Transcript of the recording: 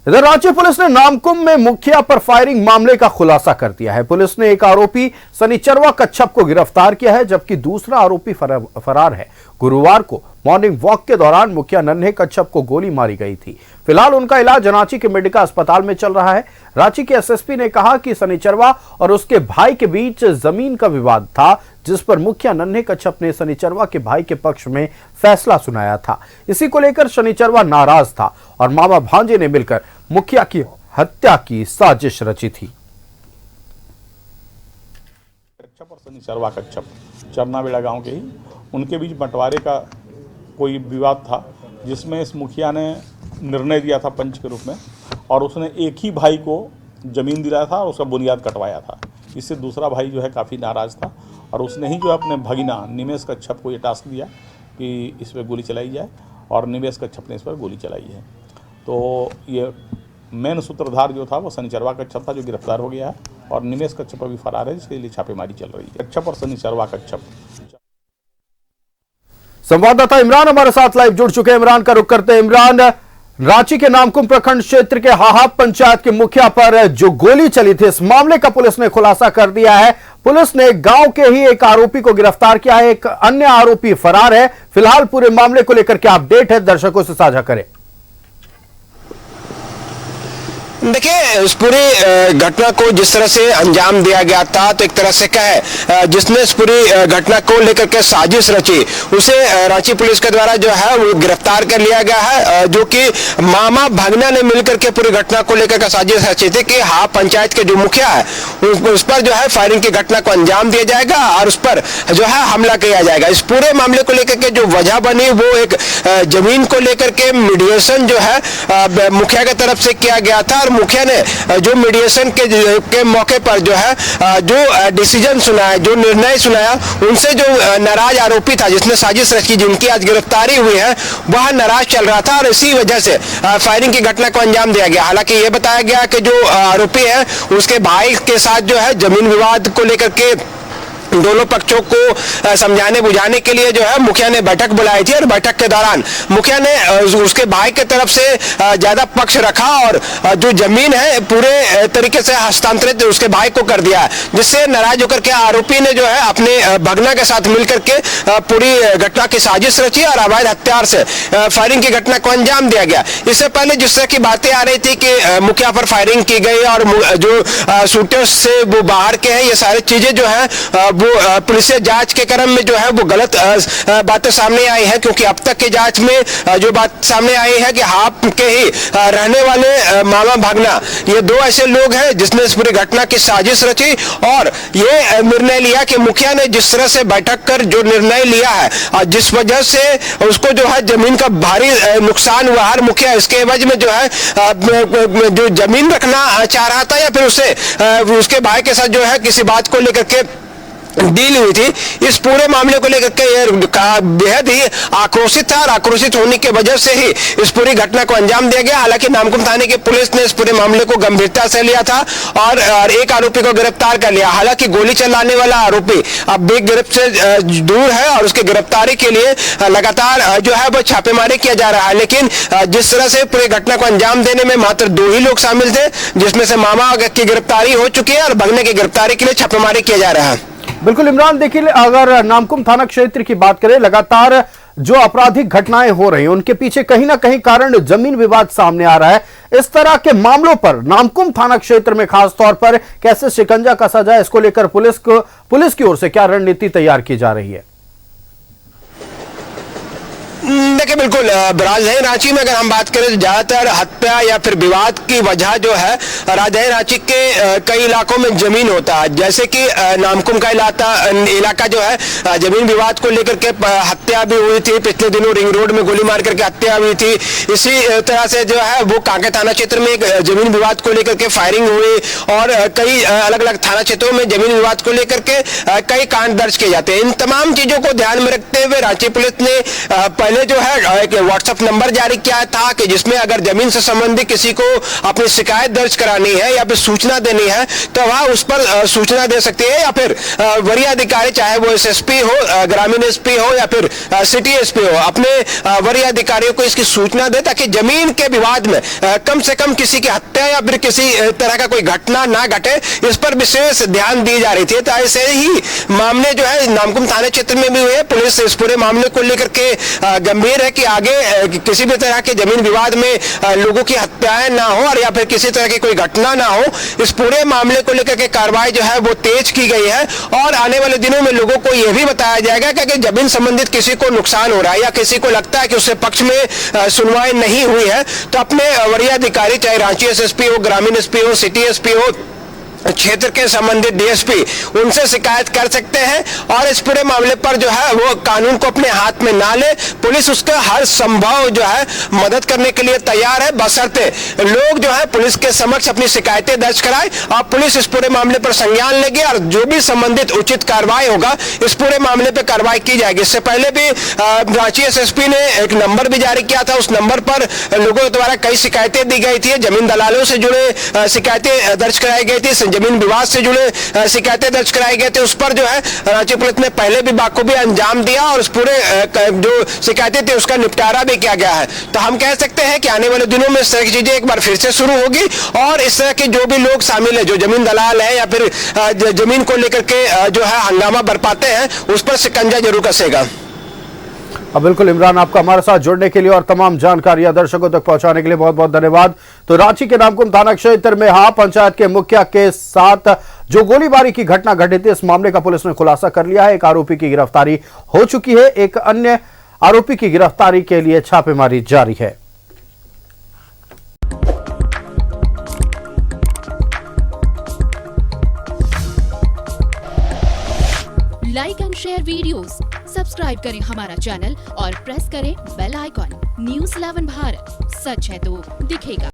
इधर रांची पुलिस ने नामकुम में मुखिया पर फायरिंग मामले का खुलासा कर दिया है। पुलिस ने एक आरोपी शनिचरवा कच्छप को गिरफ्तार किया है, जबकि दूसरा आरोपी फरार है। गुरुवार को मॉर्निंग वॉक के दौरान मुखिया नन्हे कच्छप को गोली मारी गई थी। फिलहाल उनका इलाज रांची के मेडिका अस्पताल में चल रहा है। रांची के एसएसपी ने कहा कि शनिचरवा और उसके भाई के बीच जमीन का विवाद था, जिस पर मुखिया नन्हे कच्छप ने शनिचरवा के भाई के पक्ष में फैसला सुनाया था। इसी को लेकर शनिचरवा नाराज था और मामा भांजे ने मिलकर मुखिया की हत्या की साजिश रची थी। कच्छप और शनिचरवा कच्छप चरनावेड़ा गांव के ही उनके बीच बंटवारे का कोई विवाद था, जिसमें इस मुखिया ने निर्णय दिया था पंच के रूप में, और उसने एक ही भाई को ज़मीन दिलाया था और उसका बुनियाद कटवाया था। इससे दूसरा भाई जो है काफ़ी नाराज़ था और उसने ही जो है अपने भगीना निमेश कच्छप को ये टास्क दिया कि इस पर गोली चलाई जाए, और निमेश कच्छप ने इस पर गोली चलाई है। तो ये मेन सूत्रधार जो था वो शनिचरवा कच्छप था, जो गिरफ्तार हो गया है, और निमेश कच्छप अभी फरार है, जिसके लिए छापेमारी चल रही है। कच्छप और शनिचरवा कच्छप। संवाददाता इमरान हमारे साथ लाइव जुड़ चुके हैं। इमरान का रुख करते हैं। इमरान, रांची के नामकुम प्रखंड क्षेत्र के हाहाब पंचायत के मुखिया पर जो गोली चली थी, इस मामले का पुलिस ने खुलासा कर दिया है। पुलिस ने गांव के ही एक आरोपी को गिरफ्तार किया है, एक अन्य आरोपी फरार है। फिलहाल पूरे मामले को लेकर क्या अपडेट है, दर्शकों से साझा करें। देखिए, इस पूरी घटना को जिस तरह से अंजाम दिया गया था, तो एक तरह से कहे जिसने इस पूरी घटना को लेकर के साजिश रची, उसे रांची पुलिस के द्वारा जो है वो गिरफ्तार कर लिया गया है, जो कि मामा भागना ने मिलकर के पूरी घटना को लेकर के साजिश रची थी कि हाँ, पंचायत के जो मुखिया है उस पर जो है फायरिंग की घटना को अंजाम दिया जाएगा और उस पर जो है हमला किया जाएगा। इस पूरे मामले को लेकर के जो वजह बनी वो एक जमीन को लेकर के मीडिएशन जो है मुखिया की तरफ से किया गया था, और मुखिया ने जो मीडिएशन के मौके पर जो है जो डिसीजन सुनाया, जो निर्णय सुनाया, उनसे जो नाराज आरोपी था जिसने साजिश रची, जिनकी आज गिरफ्तारी हुई है, वह नाराज चल रहा था और इसी वजह से फायरिंग की घटना को अंजाम दिया गया। हालांकि यह बताया गया कि जो आरोपी है उसके भाई के साथ जो है जमीन विवाद को लेकर के दोनों पक्षों को समझाने बुझाने के लिए जो है मुखिया ने बैठक बुलाई थी, और बैठक के दौरान मुखिया ने उसके भाई के तरफ से ज्यादा पक्ष रखा और जो जमीन है पूरे तरीके से हस्तांतरित उसके भाई को कर दिया, जिससे नाराज होकर के आरोपी ने जो है अपने भगना के साथ मिलकर के पूरी घटना की साजिश रची और अवैध हथियार से फायरिंग की घटना को अंजाम दिया गया। इससे पहले जिस तरह की बातें आ रही थी कि मुखिया पर फायरिंग की गई और जो शूटर्स से वो बाहर के हैं, ये सारी चीजें जो है वो पुलिस जांच के क्रम में जो है वो गलत बातें सामने आई है, क्योंकि अब तक की जांच में जो बात सामने आई है कि हाप के ही रहने वाले मामा भागना, ये दो ऐसे लोग हैं जिसने इस पूरी घटना की साजिश रची और ये निर्णय लिया कि मुखिया ने जिस तरह से बैठक कर जो निर्णय लिया है और जिस वजह से उसको जो है जमीन का भारी नुकसान हुआ, हर मुखिया इसके एवज में जो है जो जमीन रखना चाह रहा था या फिर उसके भाई के साथ जो है किसी बात को लेकर के डील हुई थी। इस पूरे मामले को लेकर के बेहद ही आक्रोशित था और आक्रोशित होने की वजह से ही इस पूरी घटना को अंजाम दिया गया। हालांकि नामकुम थाने की पुलिस ने इस पूरे मामले को गंभीरता से लिया था और एक आरोपी को गिरफ्तार कर लिया। हालांकि गोली चलाने वाला आरोपी अब भी गिरफ्त से दूर है और उसकी गिरफ्तारी के लिए लगातार जो है वो छापेमारी किया जा रहा है। लेकिन जिस तरह से पूरी घटना को अंजाम देने में मात्र 2 ही लोग शामिल थे, जिसमें से मामा की गिरफ्तारी हो चुकी है और भगने की गिरफ्तारी के लिए छापेमारी किया जा रहा है। बिल्कुल इमरान, देखिए अगर नामकुम थाना क्षेत्र की बात करें, लगातार जो आपराधिक घटनाएं हो रही हैं उनके पीछे कहीं ना कहीं कारण जमीन विवाद सामने आ रहा है। इस तरह के मामलों पर नामकुम थाना क्षेत्र में खास तौर पर कैसे शिकंजा कसा जाए, इसको लेकर पुलिस की ओर से क्या रणनीति तैयार की जा रही है? देखिए, बिल्कुल राजधानी रांची में अगर हम बात करें तो ज्यादातर हत्या या फिर विवाद की वजह जो है राजधानी रांची के कई इलाकों में जमीन होता है, जैसे कि नामकुम का इलाका जो है जमीन विवाद को लेकर के हत्या भी हुई थी। पिछले दिनों रिंग रोड में गोली मार करके हत्या हुई थी। इसी तरह से जो है वो कांके थाना क्षेत्र में एक जमीन विवाद को लेकर के फायरिंग हुई और कई अलग अलग थाना क्षेत्रों में जमीन विवाद को लेकर के कई कांड दर्ज किए जाते हैं। इन तमाम चीजों को ध्यान में रखते हुए रांची पुलिस ने पहले जो है है एक व्हाट्सएप नंबर जारी किया था कि जिसमें अगर जमीन से संबंधित किसी को अपनी शिकायत दर्ज करानी है या फिर सूचना देनी है तो वह उस पर सूचना दे सकती है, या फिर वरीय अधिकारी चाहे वो एसएसपी हो, ग्रामीण एसपी हो या फिर सिटी एसपी हो, अपने वरीय अधिकारियों को इसकी सूचना दे ताकि जमीन के विवाद में कम से कम किसी की हत्या या फिर किसी तरह का कोई घटना ना घटे, इस पर विशेष ध्यान दी जा रही थी। तो ऐसे ही मामले जो है नामकुम थाना क्षेत्र में भी हुए। पुलिस इस पूरे मामले को लेकर के गंभीर है कि आगे किसी भी तरह के जमीन विवाद में लोगों की हत्याएं ना हो और या फिर किसी तरह की कोई घटना ना हो, इस पूरे मामले को लेकर के कार्रवाई जो है वो तेज की गई है। और आने वाले दिनों में लोगों को यह भी बताया जाएगा कि अगर जमीन संबंधित किसी को नुकसान हो रहा है या किसी को लगता है कि उससे पक्ष में सुनवाई नहीं हुई है तो अपने वरीय अधिकारी चाहे रांची एसएसपी हो, ग्रामीण एसपी हो, सिटी एसपी हो, क्षेत्र के संबंधित डीएसपी, उनसे शिकायत कर सकते हैं। और इस पूरे मामले पर जो है वो कानून को अपने हाथ में ना ले, पुलिस उसका हर संभव जो है मदद करने के लिए तैयार है, बशर्ते लोग जो है पुलिस के समक्ष अपनी शिकायतें दर्ज कराएं और पुलिस इस पूरे मामले पर संज्ञान लेगी और जो भी संबंधित उचित कार्रवाई होगा इस पूरे मामले पर कार्रवाई की जाएगी। इससे पहले भी रांची एसएसपी ने एक नंबर भी जारी किया था, उस नंबर पर लोगों द्वारा कई शिकायतें दी गई थी, जमीन दलालों से जुड़े शिकायतें दर्ज कराई गई थी, जमीन विवाद से जुड़े शिकायतें दर्ज कराई गई थी, उस पर जो है रांची पुलिस ने पहले भी बाखूबी अंजाम दिया और उस पूरे जो शिकायतें थी उसका निपटारा भी किया गया है। तो हम कह सकते हैं कि आने वाले दिनों में इस तरह की चीजें एक बार फिर से शुरू होगी और इस तरह के जो भी लोग शामिल है, जो जमीन दलाल है या फिर जमीन को लेकर के जो है हंगामा बरपाते हैं, उस पर शिकंजा जरूर कसेगा। बिल्कुल इमरान, आपका हमारे साथ जुड़ने के लिए और तमाम जानकारियां दर्शकों तक पहुंचाने के लिए बहुत बहुत धन्यवाद। तो रांची के नामकुम थाना क्षेत्र में पंचायत के मुखिया के साथ जो गोलीबारी की घटना घटित थी, इस मामले का पुलिस ने खुलासा कर लिया है। एक आरोपी की गिरफ्तारी हो चुकी है, एक अन्य आरोपी की गिरफ्तारी के लिए छापेमारी जारी है। Like and share videos, subscribe करें हमारा चैनल और प्रेस करें बेल आइकॉन। न्यूज़ 11 भारत, सच है तो दिखेगा।